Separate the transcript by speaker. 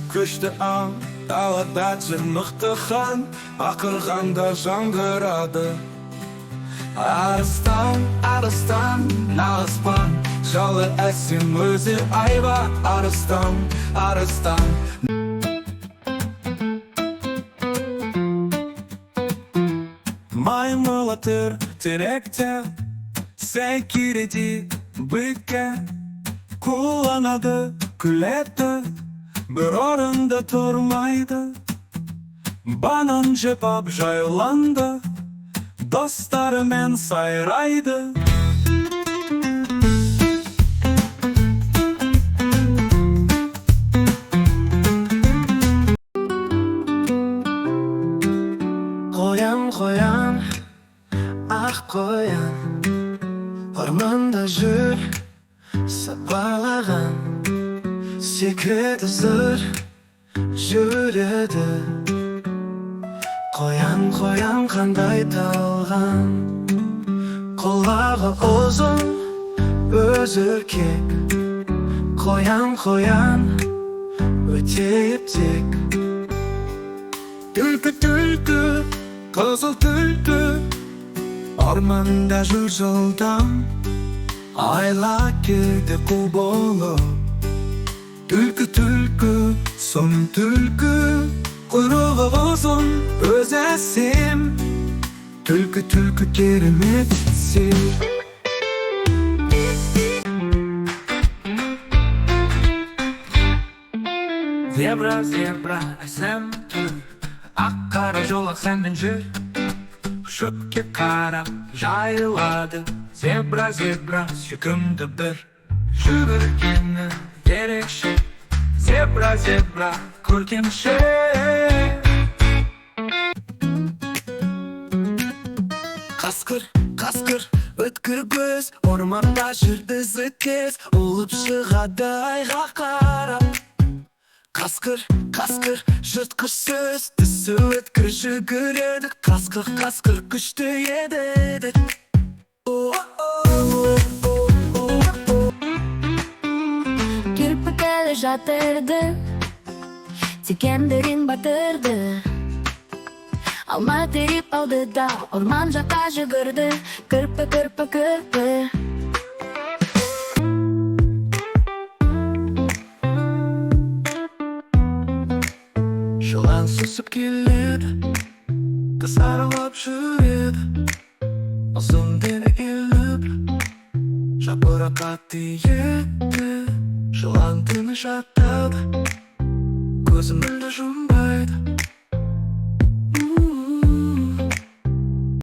Speaker 1: Күшті аң, далада мықты хан, ақырғанда жаңғырады. Арыстан, арыстан, нағыспан, жалы әсем өзі айба. Арыстан, арыстан. Маймылатыр теректе, сәйкереді бікке, kullanады, күледі, бір орында тұрмайды. Банан жепап жайланды, достарымен сайрайды. Қоян, қоян, ақ қоян, орманда жүр сапалаған, секреті зыр жүреді. Қоян, қоян, қандай талған, құлағы ұзын, өзі кек. Қоян, қоян, өте ептек. Түлкі, түлкі, қызыл түлкі, орманда жүр жылдам, айла келді қу болып. Түлкі, түлкі, сон түлкі, құйрығы ұзын, өз әсем. Түлкі, түлкі, керемет сен. Зебра, зебра, әсем түр, ақ қара жолақ сәнмен жүр. Шөпке қарап жайылады, зебра, зебра, сүйкімді бір. Жүгіргені ерекше, зебра, зебра, көркемше. Қасқыр, қасқыр, өткір көз, орманда жүрді зіккес, ұлып шығады айға қарап. Қасқыр, қасқыр, жыртқыш сөз, тісі өткір жүгіреді. Қасқыр, қасқыр, күшті еді.
Speaker 2: Кірпікті жатырды, текендерін батырды. Алма теріп алды да, орман жаққа жүгірді. Кірпі, кірпі, кірпі.
Speaker 1: Жылан сүсіп келеді, қыз аралап жүреді. Ұзын дені еліп, жапыраққа тиеді. Жылан түні жатады, көзі мүлде жұмбайды.